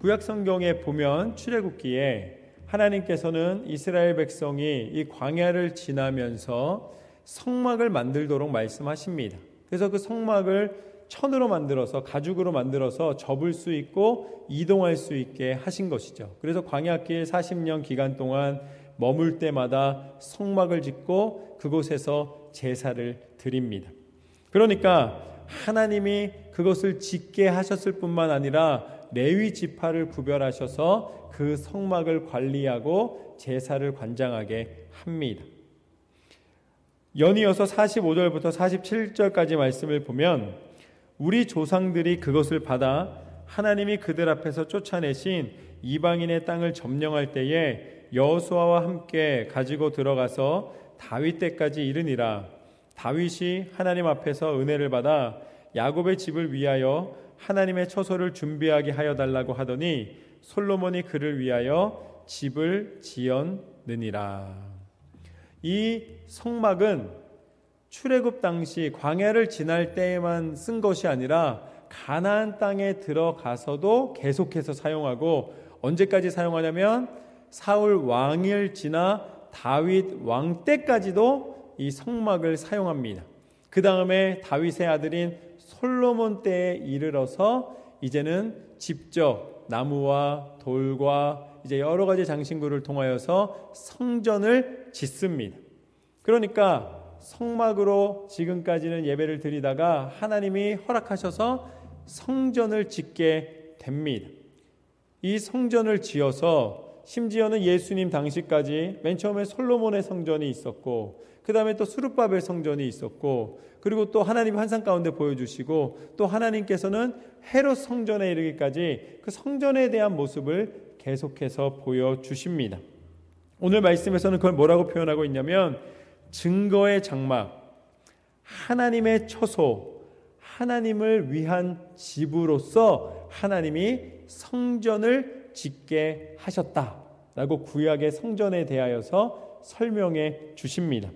구약 성경에 보면 출애굽기에 하나님께서는 이스라엘 백성이 이 광야를 지나면서 성막을 만들도록 말씀하십니다. 그래서 그 성막을 천으로 만들어서, 가죽으로 만들어서 접을 수 있고 이동할 수 있게 하신 것이죠. 그래서 광야길 40년 기간 동안 머물 때마다 성막을 짓고 그곳에서 제사를 드립니다. 그러니까 하나님이 그것을 짓게 하셨을 뿐만 아니라 레위 지파를 구별하셔서 그 성막을 관리하고 제사를 관장하게 합니다. 연이어서 45절부터 47절까지 말씀을 보면 우리 조상들이 그것을 받아 하나님이 그들 앞에서 쫓아내신 이방인의 땅을 점령할 때에 여호수아와 함께 가지고 들어가서 다윗 때까지 이르니라. 다윗이 하나님 앞에서 은혜를 받아 야곱의 집을 위하여 하나님의 처소를 준비하게 하여 달라고 하더니 솔로몬이 그를 위하여 집을 지었느니라. 이 성막은 출애굽 당시 광야를 지날 때에만 쓴 것이 아니라 가나안 땅에 들어가서도 계속해서 사용하고, 언제까지 사용하냐면 사울 왕을 지나 다윗 왕 때까지도 이 성막을 사용합니다. 그 다음에 다윗의 아들인 솔로몬 때에 이르러서 이제는 직접 나무와 돌과 이제 여러 가지 장신구를 통하여서 성전을 짓습니다. 그러니까 성막으로 지금까지는 예배를 드리다가 하나님이 허락하셔서 성전을 짓게 됩니다. 이 성전을 지어서 심지어는 예수님 당시까지 맨 처음에 솔로몬의 성전이 있었고, 그 다음에 또 수르바벨 성전이 있었고, 그리고 또 하나님 환상 가운데 보여주시고, 또 하나님께서는 헤롯 성전에 이르기까지 그 성전에 대한 모습을 계속해서 보여주십니다. 오늘 말씀에서는 그걸 뭐라고 표현하고 있냐면 증거의 장막, 하나님의 처소, 하나님을 위한 집으로서 하나님이 성전을 짓게 하셨다라고 구약의 성전에 대하여서 설명해 주십니다.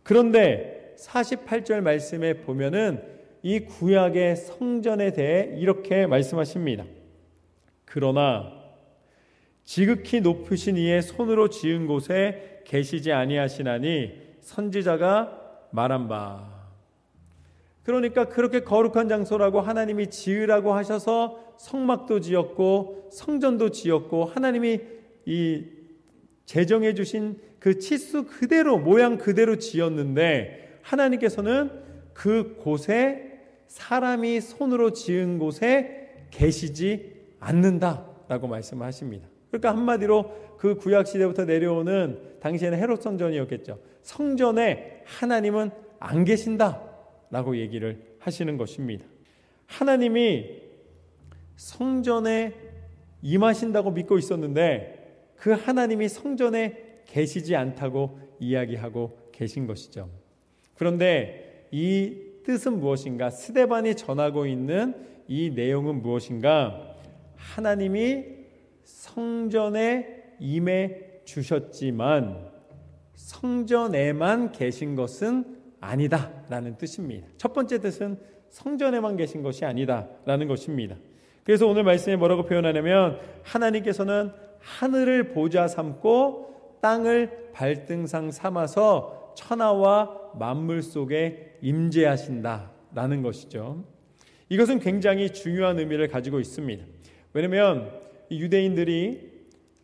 그런데 48절 말씀에 보면은 이 구약의 성전에 대해 이렇게 말씀하십니다. 그러나 지극히 높으신 이의 손으로 지은 곳에 계시지 아니하시나니 선지자가 말한 바. 그러니까 그렇게 거룩한 장소라고 하나님이 지으라고 하셔서 성막도 지었고 성전도 지었고 하나님이 이 제정해 주신 그 치수 그대로, 모양 그대로 지었는데 하나님께서는 그 곳에, 사람이 손으로 지은 곳에 계시지 않는다라고 말씀하십니다. 그러니까 한마디로 그 구약시대부터 내려오는, 당시에는 헤롯 성전이었겠죠, 성전에 하나님은 안 계신다라고 얘기를 하시는 것입니다. 하나님이 성전에 임하신다고 믿고 있었는데 그 하나님이 성전에 계시지 않다고 이야기하고 계신 것이죠. 그런데 이 뜻은 무엇인가? 스데반이 전하고 있는 이 내용은 무엇인가? 하나님이 성전에 임해 주셨지만 성전에만 계신 것은 아니다라는 뜻입니다. 첫 번째 뜻은 성전에만 계신 것이 아니다라는 것입니다. 그래서 오늘 말씀에 뭐라고 표현하냐면 하나님께서는 하늘을 보좌 삼고 땅을 발등상 삼아서 천하와 만물 속에 임재하신다라는 것이죠. 이것은 굉장히 중요한 의미를 가지고 있습니다. 왜냐하면 유대인들이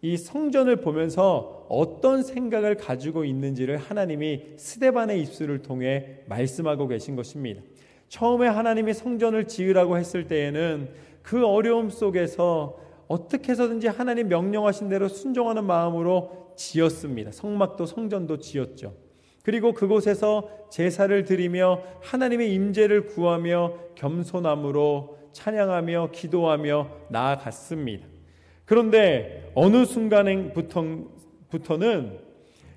이 성전을 보면서 어떤 생각을 가지고 있는지를 하나님이 스데반의 입술을 통해 말씀하고 계신 것입니다. 처음에 하나님이 성전을 지으라고 했을 때에는 그 어려움 속에서 어떻게 해서든지 하나님 명령하신 대로 순종하는 마음으로 지었습니다. 성막도 성전도 지었죠. 그리고 그곳에서 제사를 드리며 하나님의 임재를 구하며 겸손함으로 찬양하며 기도하며 나아갔습니다. 그런데 어느 순간부터는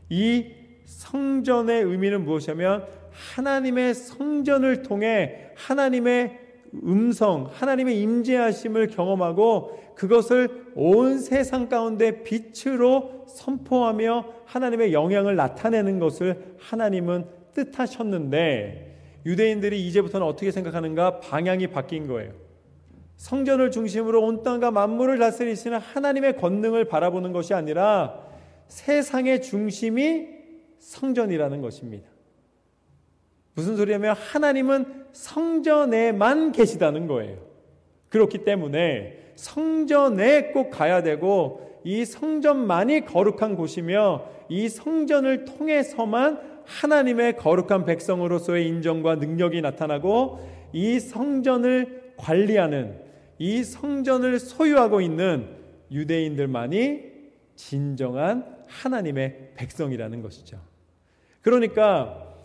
이 성전의 의미는 무엇이냐면 하나님의 성전을 통해 하나님의 음성, 하나님의 임재하심을 경험하고 그것을 온 세상 가운데 빛으로 선포하며 하나님의 영향을 나타내는 것을 하나님은 뜻하셨는데 유대인들이 이제부터는 어떻게 생각하는가? 방향이 바뀐 거예요. 성전을 중심으로 온 땅과 만물을 다스리시는 하나님의 권능을 바라보는 것이 아니라 세상의 중심이 성전이라는 것입니다. 무슨 소리냐면 하나님은 성전에만 계시다는 거예요. 그렇기 때문에 성전에 꼭 가야 되고 이 성전만이 거룩한 곳이며 이 성전을 통해서만 하나님의 거룩한 백성으로서의 인정과 능력이 나타나고 이 성전을 관리하는, 이 성전을 소유하고 있는 유대인들만이 진정한 하나님의 백성이라는 것이죠. 그러니까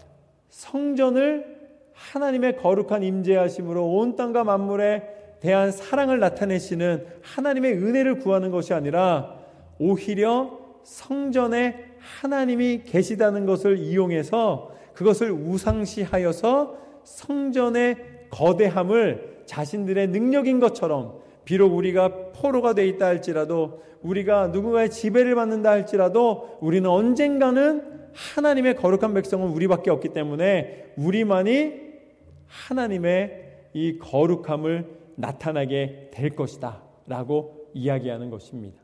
성전을 하나님의 거룩한 임재하심으로 온 땅과 만물에 대한 사랑을 나타내시는 하나님의 은혜를 구하는 것이 아니라 오히려 성전에 하나님이 계시다는 것을 이용해서 그것을 우상시하여서 성전의 거대함을 자신들의 능력인 것처럼, 비록 우리가 포로가 돼 있다 할지라도, 우리가 누군가의 지배를 받는다 할지라도 우리는 언젠가는 하나님의 거룩한 백성은 우리밖에 없기 때문에 우리만이 하나님의 이 거룩함을 나타나게 될 것이다 라고 이야기하는 것입니다.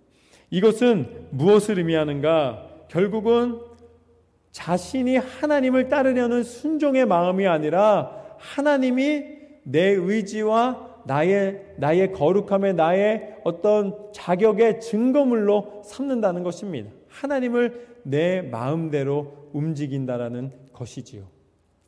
이것은 무엇을 의미하는가? 결국은 자신이 하나님을 따르려는 순종의 마음이 아니라 하나님이 내 의지와 나의 거룩함에 나의 어떤 자격의 증거물로 삼는다는 것입니다. 하나님을 내 마음대로 움직인다라는 것이지요.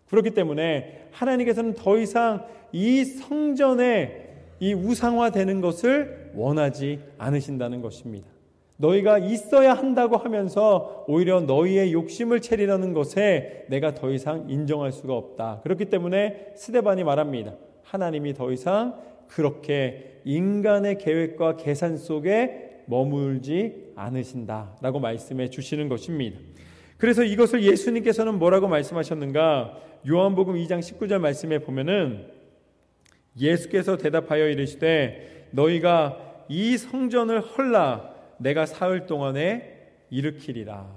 그렇기 때문에 하나님께서는 더 이상 이 성전에 이 우상화되는 것을 원하지 않으신다는 것입니다. 너희가 있어야 한다고 하면서 오히려 너희의 욕심을 채리려는 것에 내가 더 이상 인정할 수가 없다. 그렇기 때문에 스데반이 말합니다. 하나님이 더 이상 그렇게 인간의 계획과 계산 속에 머물지 않으신다라고 말씀해 주시는 것입니다. 그래서 이것을 예수님께서는 뭐라고 말씀하셨는가? 요한복음 2장 19절 말씀에 보면은 예수께서 대답하여 이르시되 너희가 이 성전을 헐라 내가 사흘 동안에 일으키리라.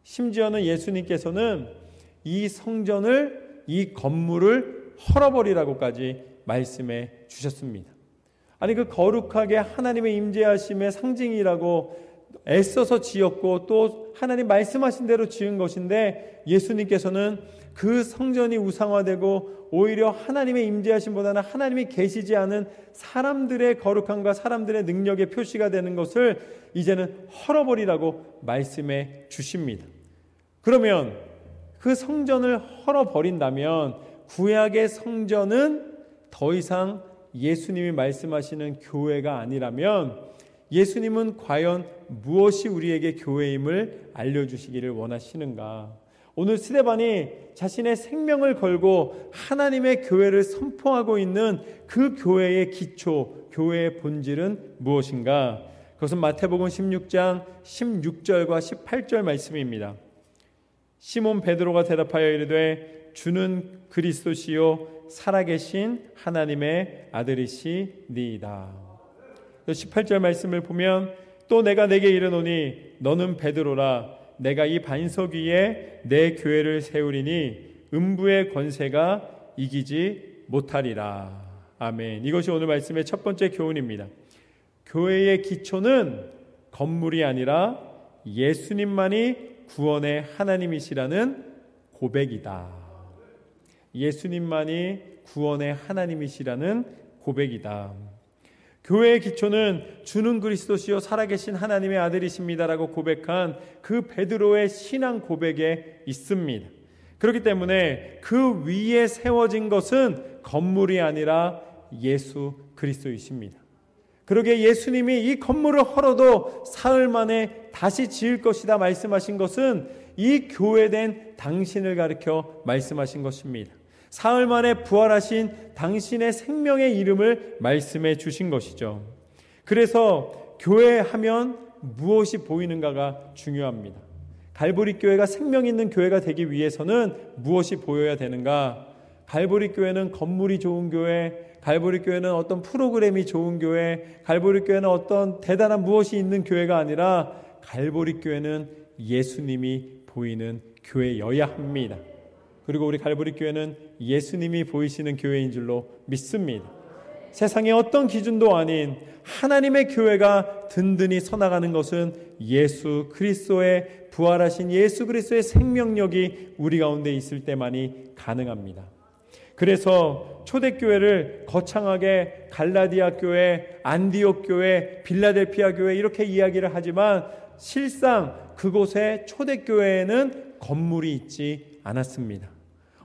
심지어는 예수님께서는 이 성전을, 이 건물을 헐어버리라고까지 말씀해 주셨습니다. 아니, 그 거룩하게 하나님의 임재하심의 상징이라고 애써서 지었고 또 하나님 말씀하신 대로 지은 것인데 예수님께서는 그 성전이 우상화되고 오히려 하나님의 임재하심보다는 하나님이 계시지 않은 사람들의 거룩함과 사람들의 능력의 표시가 되는 것을 이제는 헐어버리라고 말씀해 주십니다. 그러면 그 성전을 헐어버린다면 구약의 성전은 더 이상 예수님이 말씀하시는 교회가 아니라면 예수님은 과연 무엇이 우리에게 교회임을 알려주시기를 원하시는가? 오늘 스데반이 자신의 생명을 걸고 하나님의 교회를 선포하고 있는 그 교회의 기초, 교회의 본질은 무엇인가? 그것은 마태복음 16장 16절과 18절 말씀입니다. 시몬 베드로가 대답하여 이르되 주는 그리스도시요 살아계신 하나님의 아들이시니이다. 18절 말씀을 보면 또 내가 내게 이르노니 너는 베드로라 내가 이 반석 위에 내 교회를 세우리니 음부의 권세가 이기지 못하리라. 아멘. 이것이 오늘 말씀의 첫 번째 교훈입니다. 교회의 기초는 건물이 아니라 예수님만이 구원의 하나님이시라는 고백이다. 예수님만이 구원의 하나님이시라는 고백이다. 교회의 기초는 주는 그리스도시요 살아계신 하나님의 아들이십니다라고 고백한 그 베드로의 신앙 고백에 있습니다. 그렇기 때문에 그 위에 세워진 것은 건물이 아니라 예수 그리스도이십니다. 그러게 예수님이 이 건물을 헐어도 사흘 만에 다시 지을 것이다 말씀하신 것은 이 교회된 당신을 가리켜 말씀하신 것입니다. 사흘 만에 부활하신 당신의 생명의 이름을 말씀해 주신 것이죠. 그래서 교회하면 무엇이 보이는가가 중요합니다. 갈보리 교회가 생명 있는 교회가 되기 위해서는 무엇이 보여야 되는가? 갈보리 교회는 건물이 좋은 교회, 갈보리 교회는 어떤 프로그램이 좋은 교회, 갈보리 교회는 어떤 대단한 무엇이 있는 교회가 아니라 갈보리 교회는 예수님이 보이는 교회여야 합니다. 그리고 우리 갈보리 교회는 예수님이 보이시는 교회인 줄로 믿습니다. 세상의 어떤 기준도 아닌 하나님의 교회가 든든히 서나가는 것은 예수 그리스도의 부활하신 예수 그리스도의 생명력이 우리 가운데 있을 때만이 가능합니다. 그래서 초대교회를 거창하게 갈라디아 교회, 안디옥 교회, 빌라델피아 교회 이렇게 이야기를 하지만 실상 그곳에 초대교회에는 건물이 있지 않았습니다.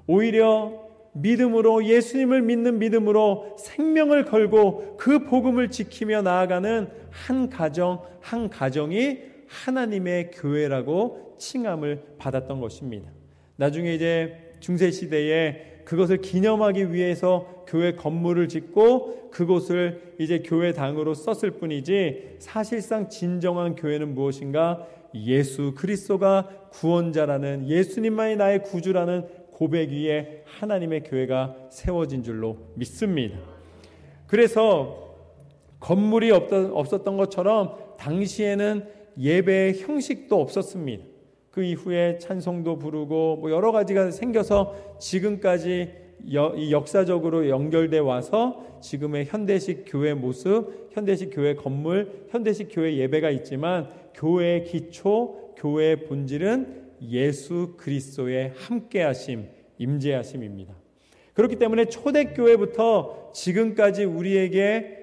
오히려 믿음으로, 예수님을 믿는 믿음으로 생명을 걸고 그 복음을 지키며 나아가는 한 가정 한 가정이 하나님의 교회라고 칭함을 받았던 것입니다. 나중에 이제 중세시대에 그것을 기념하기 위해서 교회 건물을 짓고 그곳을 이제 교회당으로 썼을 뿐이지, 사실상 진정한 교회는 무엇인가? 예수 그리스도가 구원자라는, 예수님만이 나의 구주라는 고백 위에 하나님의 교회가 세워진 줄로 믿습니다. 그래서 건물이 없었던 것처럼 당시에는 예배의 형식도 없었습니다. 그 이후에 찬송도 부르고 여러 가지가 생겨서 지금까지 역사적으로 연결돼 와서 지금의 현대식 교회 모습, 현대식 교회 건물, 현대식 교회 예배가 있지만 교회의 기초, 교회의 본질은 예수 그리스도의 함께하심, 임재하심입니다. 그렇기 때문에 초대교회부터 지금까지 우리에게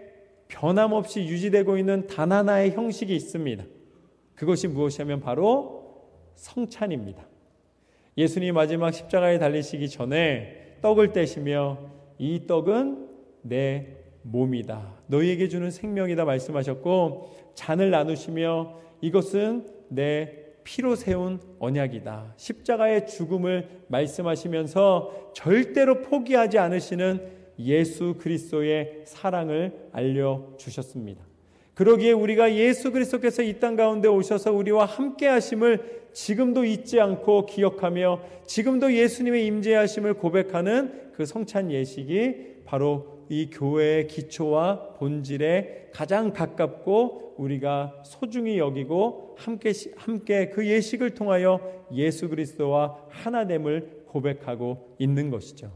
변함없이 유지되고 있는 단 하나의 형식이 있습니다. 그것이 무엇이냐면 바로 성찬입니다. 예수님이 마지막 십자가에 달리시기 전에 떡을 떼시며 이 떡은 내 몸이다, 너희에게 주는 생명이다 말씀하셨고, 잔을 나누시며 이것은 내 피로 세운 언약이다, 십자가의 죽음을 말씀하시면서 절대로 포기하지 않으시는 예수 그리스도의 사랑을 알려주셨습니다. 그러기에 우리가 예수 그리스도께서 이 땅 가운데 오셔서 우리와 함께 하심을 지금도 잊지 않고 기억하며 지금도 예수님의 임재하심을 고백하는 그 성찬 예식이 바로 이 교회의 기초와 본질에 가장 가깝고 우리가 소중히 여기고 함께 그 예식을 통하여 예수 그리스도와 하나됨을 고백하고 있는 것이죠.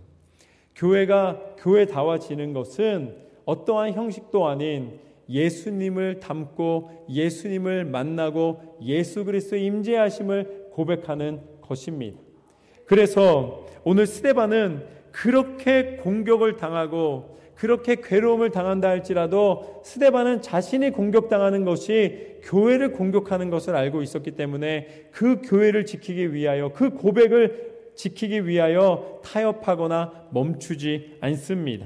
교회가 교회다워지는 것은 어떠한 형식도 아닌 예수님을 닮고 예수님을 만나고 예수 그리스도의 임재하심을 고백하는 것입니다. 그래서 오늘 스데반은 그렇게 공격을 당하고 그렇게 괴로움을 당한다 할지라도 스데반은 자신이 공격당하는 것이 교회를 공격하는 것을 알고 있었기 때문에 그 교회를 지키기 위하여, 그 고백을 지키기 위하여 타협하거나 멈추지 않습니다.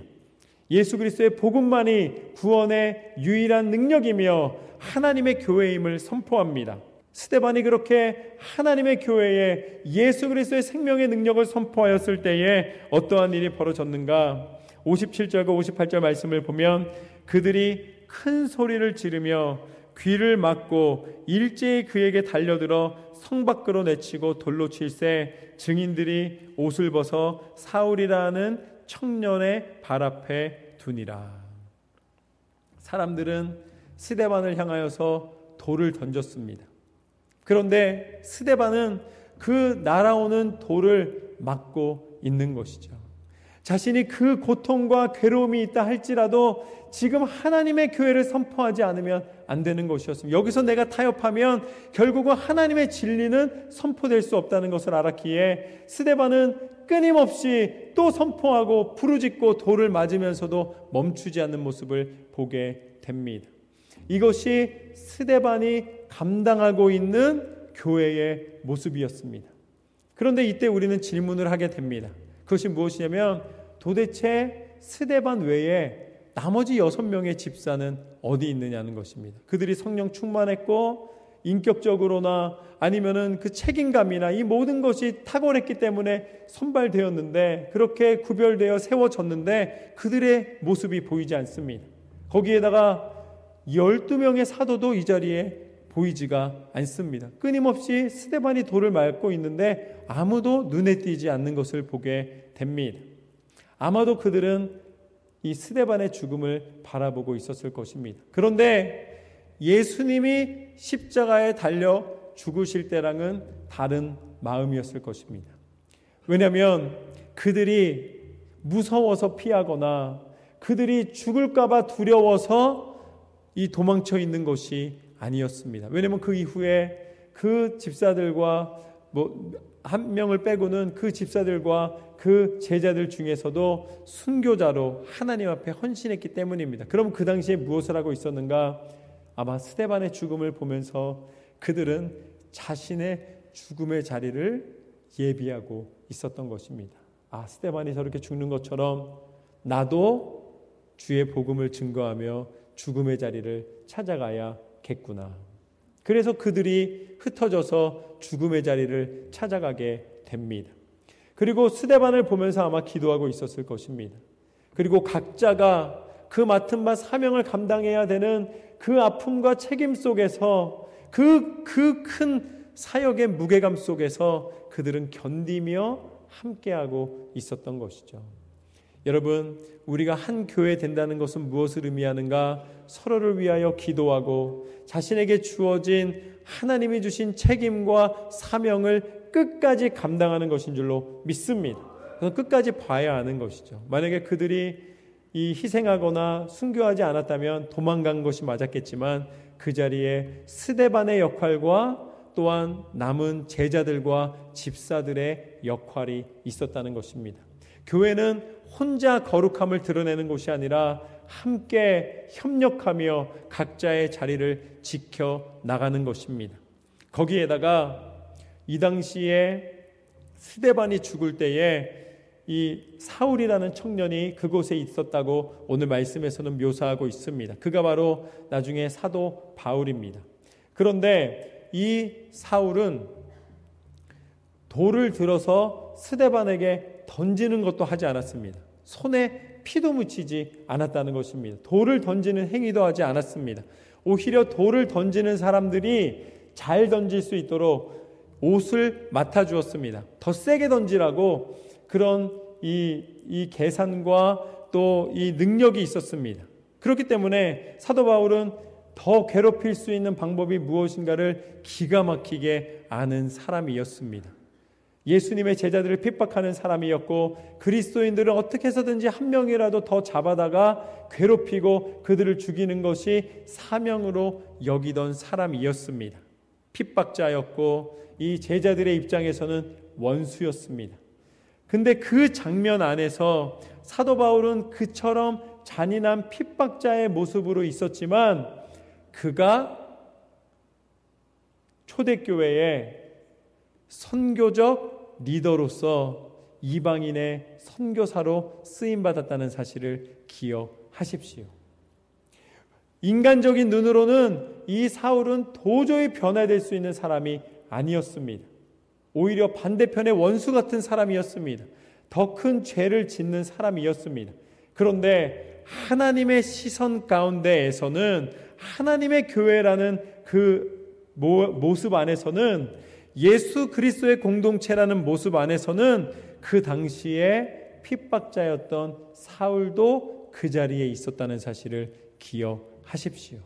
예수 그리스도의 복음만이 구원의 유일한 능력이며 하나님의 교회임을 선포합니다. 스데반이 그렇게 하나님의 교회에 예수 그리스도의 생명의 능력을 선포하였을 때에 어떠한 일이 벌어졌는가? 57절과 58절 말씀을 보면 그들이 큰 소리를 지르며 귀를 막고 일제히 그에게 달려들어 성 밖으로 내치고 돌로 칠새 증인들이 옷을 벗어 사울이라는 청년의 발 앞에 두니라. 사람들은 스데반을 향하여서 돌을 던졌습니다. 그런데 스데반은 그 날아오는 돌을 막고 있는 것이죠. 자신이 그 고통과 괴로움이 있다 할지라도 지금 하나님의 교회를 선포하지 않으면 안 되는 것이었습니다. 여기서 내가 타협하면 결국은 하나님의 진리는 선포될 수 없다는 것을 알았기에 스데반은 끊임없이 또 선포하고 부르짖고 돌을 맞으면서도 멈추지 않는 모습을 보게 됩니다. 이것이 스데반이 감당하고 있는 교회의 모습이었습니다. 그런데 이때 우리는 질문을 하게 됩니다. 그것이 무엇이냐면 도대체 스데반 외에 나머지 6명의 집사는 어디 있느냐는 것입니다. 그들이 성령 충만했고 인격적으로나 아니면은 그 책임감이나 이 모든 것이 탁월했기 때문에 선발되었는데, 그렇게 구별되어 세워졌는데 그들의 모습이 보이지 않습니다. 거기에다가 12명의 사도도 이 자리에 보이지가 않습니다. 끊임없이 스데반이 돌을 맞고 있는데 아무도 눈에 띄지 않는 것을 보게 됩니다. 아마도 그들은 이 스데반의 죽음을 바라보고 있었을 것입니다. 그런데 예수님이 십자가에 달려 죽으실 때랑은 다른 마음이었을 것입니다. 왜냐하면 그들이 무서워서 피하거나 그들이 죽을까봐 두려워서 이 도망쳐 있는 것이 아니었습니다. 왜냐하면 그 이후에 그 집사들과 한 명을 빼고는 그 집사들과 그 제자들 중에서도 순교자로 하나님 앞에 헌신했기 때문입니다. 그럼 그 당시에 무엇을 하고 있었는가? 아마 스데반의 죽음을 보면서 그들은 자신의 죽음의 자리를 예비하고 있었던 것입니다. 스데반이 저렇게 죽는 것처럼 나도 주의 복음을 증거하며 죽음의 자리를 찾아가야겠구나. 그래서 그들이 흩어져서 죽음의 자리를 찾아가게 됩니다. 그리고 스데반을 보면서 아마 기도하고 있었을 것입니다. 그리고 각자가 그 맡은 바 사명을 감당해야 되는 그 아픔과 책임 속에서 그 큰 사역의 무게감 속에서 그들은 견디며 함께하고 있었던 것이죠. 여러분, 우리가 한 교회 된다는 것은 무엇을 의미하는가? 서로를 위하여 기도하고 자신에게 주어진 하나님이 주신 책임과 사명을 끝까지 감당하는 것인 줄로 믿습니다. 그래서 끝까지 봐야 하는 것이죠. 만약에 그들이 희생하거나 순교하지 않았다면 도망간 것이 맞았겠지만 그 자리에 스데반의 역할과 또한 남은 제자들과 집사들의 역할이 있었다는 것입니다. 교회는 혼자 거룩함을 드러내는 곳이 아니라 함께 협력하며 각자의 자리를 지켜 나가는 것입니다. 거기에다가 이 당시에 스데반이 죽을 때에 이 사울이라는 청년이 그곳에 있었다고 오늘 말씀에서는 묘사하고 있습니다. 그가 바로 나중에 사도 바울입니다. 그런데 이 사울은 돌을 들어서 스데반에게 던지는 것도 하지 않았습니다. 손에 피도 묻히지 않았다는 것입니다. 돌을 던지는 행위도 하지 않았습니다. 오히려 돌을 던지는 사람들이 잘 던질 수 있도록 옷을 맡아주었습니다. 더 세게 던지라고 그런 이 계산과 또 이 능력이 있었습니다. 그렇기 때문에 사도 바울은 더 괴롭힐 수 있는 방법이 무엇인가를 기가 막히게 아는 사람이었습니다. 예수님의 제자들을 핍박하는 사람이었고 그리스도인들은 어떻게 해서든지 한 명이라도 더 잡아다가 괴롭히고 그들을 죽이는 것이 사명으로 여기던 사람이었습니다. 핍박자였고 이 제자들의 입장에서는 원수였습니다. 근데 그 장면 안에서 사도 바울은 그처럼 잔인한 핍박자의 모습으로 있었지만 그가 초대교회의 선교적 리더로서 이방인의 선교사로 쓰임받았다는 사실을 기억하십시오. 인간적인 눈으로는 이 사울은 도저히 변화될 수 있는 사람이 아니었습니다. 오히려 반대편의 원수 같은 사람이었습니다. 더 큰 죄를 짓는 사람이었습니다. 그런데 하나님의 시선 가운데에서는 하나님의 교회라는 그 모습 안에서는 예수 그리스도의 공동체라는 모습 안에서는 그 당시에 핍박자였던 사울도 그 자리에 있었다는 사실을 기억하십시오.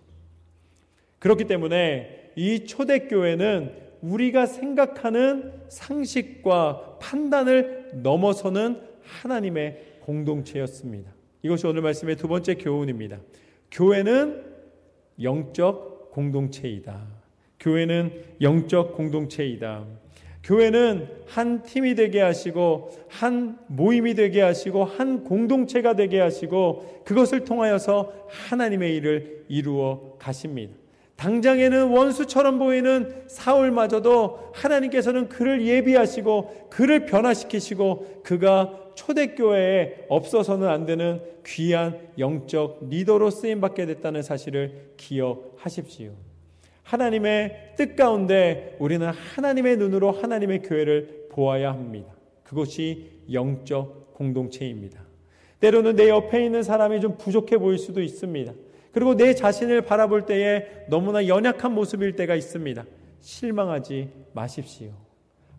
그렇기 때문에 이 초대교회는 우리가 생각하는 상식과 판단을 넘어서는 하나님의 공동체였습니다. 이것이 오늘 말씀의 두 번째 교훈입니다. 교회는 영적 공동체이다. 교회는 영적 공동체이다. 교회는 한 팀이 되게 하시고 한 모임이 되게 하시고 한 공동체가 되게 하시고 그것을 통하여서 하나님의 일을 이루어 가십니다. 당장에는 원수처럼 보이는 사울마저도 하나님께서는 그를 예비하시고 그를 변화시키시고 그가 초대교회에 없어서는 안 되는 귀한 영적 리더로 쓰임받게 됐다는 사실을 기억하십시오. 하나님의 뜻 가운데 우리는 하나님의 눈으로 하나님의 교회를 보아야 합니다. 그것이 영적 공동체입니다. 때로는 내 옆에 있는 사람이 좀 부족해 보일 수도 있습니다. 그리고 내 자신을 바라볼 때에 너무나 연약한 모습일 때가 있습니다. 실망하지 마십시오.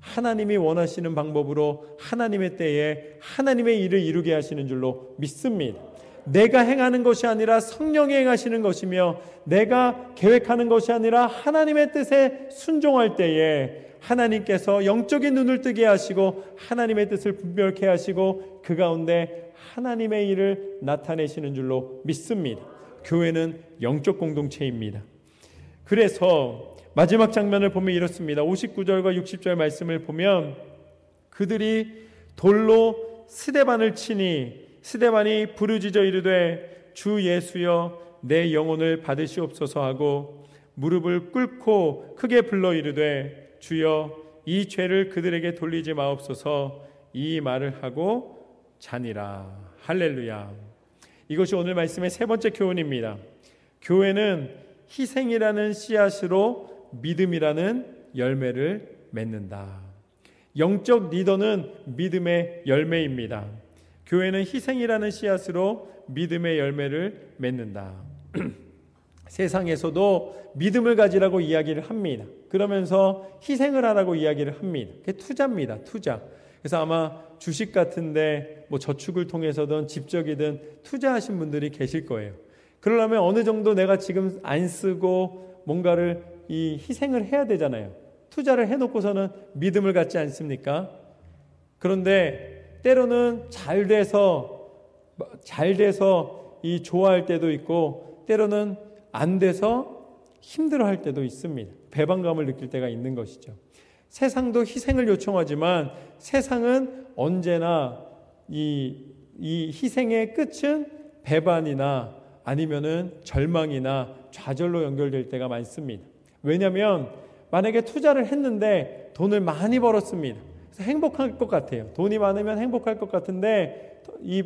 하나님이 원하시는 방법으로 하나님의 때에 하나님의 일을 이루게 하시는 줄로 믿습니다. 내가 행하는 것이 아니라 성령이 행하시는 것이며 내가 계획하는 것이 아니라 하나님의 뜻에 순종할 때에 하나님께서 영적인 눈을 뜨게 하시고 하나님의 뜻을 분별케 하시고 그 가운데 하나님의 일을 나타내시는 줄로 믿습니다. 교회는 영적 공동체입니다. 그래서 마지막 장면을 보면 이렇습니다. 59절과 60절 말씀을 보면 그들이 돌로 스데반을 치니 스데반이 부르짖어 이르되 주 예수여 내 영혼을 받으시옵소서 하고 무릎을 꿇고 크게 불러 이르되 주여 이 죄를 그들에게 돌리지 마옵소서 이 말을 하고 자니라. 할렐루야. 이것이 오늘 말씀의 세 번째 교훈입니다. 교회는 희생이라는 씨앗으로 믿음이라는 열매를 맺는다. 영적 리더는 믿음의 열매입니다. 교회는 희생이라는 씨앗으로 믿음의 열매를 맺는다. 세상에서도 믿음을 가지라고 이야기를 합니다. 그러면서 희생을 하라고 이야기를 합니다. 그게 투자입니다. 투자. 그래서 아마 주식 같은데 뭐 저축을 통해서든 집적이든 투자하신 분들이 계실 거예요. 그러려면 어느 정도 내가 지금 안 쓰고 뭔가를 이 희생을 해야 되잖아요. 투자를 해놓고서는 믿음을 갖지 않습니까? 그런데 때로는 잘 돼서 이 좋아할 때도 있고 때로는 안 돼서 힘들어할 때도 있습니다. 배반감을 느낄 때가 있는 것이죠. 세상도 희생을 요청하지만 세상은 언제나 이 희생의 끝은 배반이나 아니면은 절망이나 좌절로 연결될 때가 많습니다. 왜냐하면 만약에 투자를 했는데 돈을 많이 벌었습니다. 그래서 행복할 것 같아요. 돈이 많으면 행복할 것 같은데 이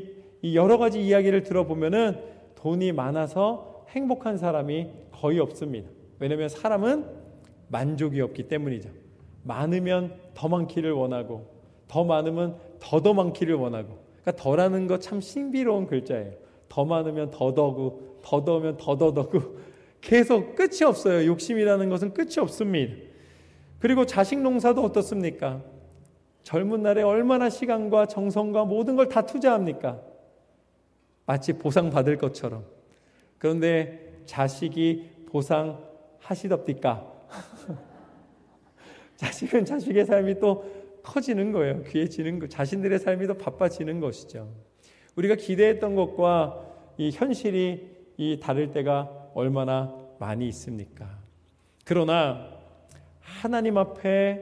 여러 가지 이야기를 들어보면은 돈이 많아서 행복한 사람이 거의 없습니다. 왜냐하면 사람은 만족이 없기 때문이죠. 많으면 더 많기를 원하고 더 많으면 더 많기를 원하고 그러니까 더라는 거 참 신비로운 글자예요. 더 많으면 더더고 더 더면 더더더고 계속 끝이 없어요. 욕심이라는 것은 끝이 없습니다. 그리고 자식 농사도 어떻습니까? 젊은 날에 얼마나 시간과 정성과 모든 걸 다 투자합니까? 마치 보상받을 것처럼. 그런데 자식이 보상하시덥디까? 자식은 자식의 삶이 또 커지는 거예요. 귀해지는 거. 자신들의 삶이 더 바빠지는 것이죠. 우리가 기대했던 것과 이 현실이 다를 때가 얼마나 많이 있습니까? 그러나 하나님 앞에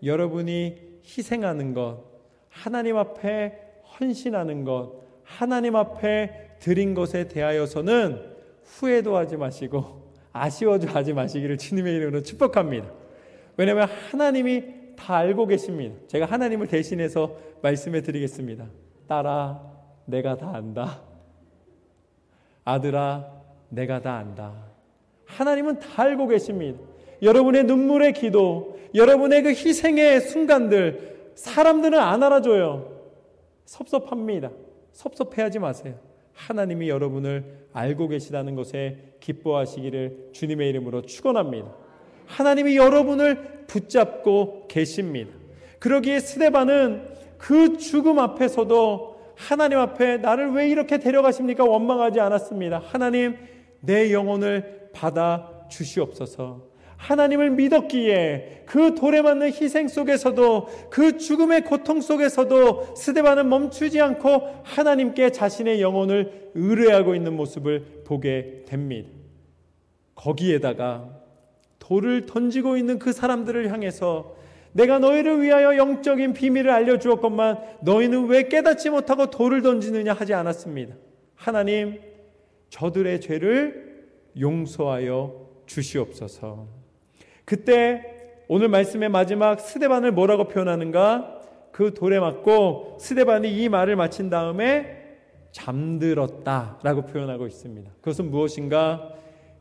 여러분이 희생하는 것, 하나님 앞에 헌신하는 것, 하나님 앞에 드린 것에 대하여서는 후회도 하지 마시고 아쉬워도 하지 마시기를 주님의 이름으로 축복합니다. 왜냐하면 하나님이 다 알고 계십니다. 제가 하나님을 대신해서 말씀해 드리겠습니다. 딸아, 내가 다 안다. 아들아, 내가 다 안다. 하나님은 다 알고 계십니다. 여러분의 눈물의 기도, 여러분의 그 희생의 순간들 사람들은 안 알아줘요. 섭섭합니다. 섭섭해하지 마세요. 하나님이 여러분을 알고 계시다는 것에 기뻐하시기를 주님의 이름으로 축원합니다. 하나님이 여러분을 붙잡고 계십니다. 그러기에 스데반은 그 죽음 앞에서도 하나님 앞에 나를 왜 이렇게 데려가십니까? 원망하지 않았습니다. 하나님, 내 영혼을 받아 주시옵소서. 하나님을 믿었기에 그 돌에 맞는 희생 속에서도 그 죽음의 고통 속에서도 스데반은 멈추지 않고 하나님께 자신의 영혼을 의뢰하고 있는 모습을 보게 됩니다. 거기에다가 돌을 던지고 있는 그 사람들을 향해서 내가 너희를 위하여 영적인 비밀을 알려주었건만 너희는 왜 깨닫지 못하고 돌을 던지느냐 하지 않았습니다. 하나님, 저들의 죄를 용서하여 주시옵소서. 그때 오늘 말씀의 마지막 스데반을 뭐라고 표현하는가? 그 돌에 맞고 스데반이 이 말을 마친 다음에 잠들었다라고 표현하고 있습니다. 그것은 무엇인가?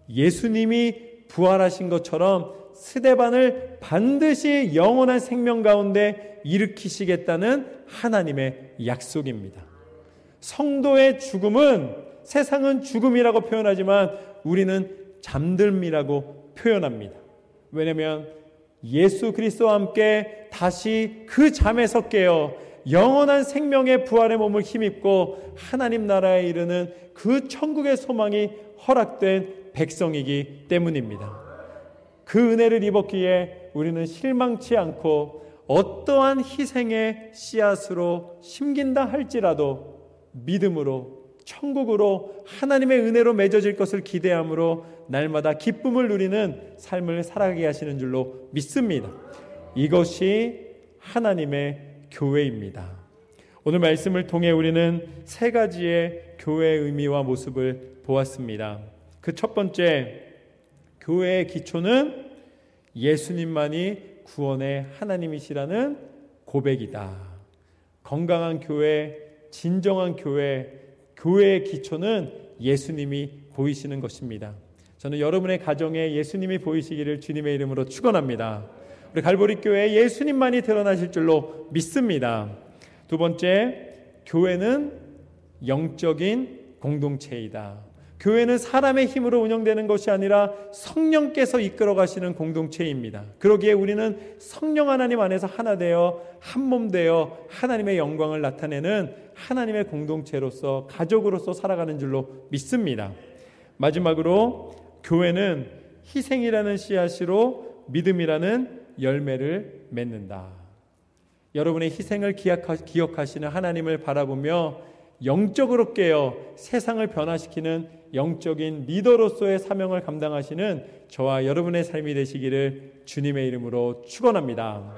예수님이 부활하신 것처럼 스데반을 반드시 영원한 생명 가운데 일으키시겠다는 하나님의 약속입니다. 성도의 죽음은 세상은 죽음이라고 표현하지만 우리는 잠듦이라고 표현합니다. 왜냐하면 예수 그리스도와 함께 다시 그 잠에서 깨어 영원한 생명의 부활의 몸을 힘입고 하나님 나라에 이르는 그 천국의 소망이 허락된 백성이기 때문입니다. 그 은혜를 입었기에 우리는 실망치 않고 어떠한 희생의 씨앗으로 심긴다 할지라도 믿음으로 천국으로 하나님의 은혜로 맺어질 것을 기대함으로 날마다 기쁨을 누리는 삶을 살아가게 하시는 줄로 믿습니다. 이것이 하나님의 교회입니다. 오늘 말씀을 통해 우리는 세 가지의 교회의 의미와 모습을 보았습니다. 그 첫 번째, 교회의 기초는 예수님만이 구원의 하나님이시라는 고백이다. 건강한 교회, 진정한 교회, 교회의 기초는 예수님이 보이시는 것입니다. 저는 여러분의 가정에 예수님이 보이시기를 주님의 이름으로 축원합니다. 우리 갈보리 교회에 예수님만이 드러나실 줄로 믿습니다. 두 번째, 교회는 영적인 공동체이다. 교회는 사람의 힘으로 운영되는 것이 아니라 성령께서 이끌어 가시는 공동체입니다. 그러기에 우리는 성령 하나님 안에서 하나 되어 한 몸 되어 하나님의 영광을 나타내는 하나님의 공동체로서 가족으로서 살아가는 줄로 믿습니다. 마지막으로 교회는 희생이라는 씨앗으로 믿음이라는 열매를 맺는다. 여러분의 희생을 기억하시는 하나님을 바라보며 영적으로 깨어 세상을 변화시키는 영적인 리더로서의 사명을 감당하시는 저와 여러분의 삶이 되시기를 주님의 이름으로 축원합니다.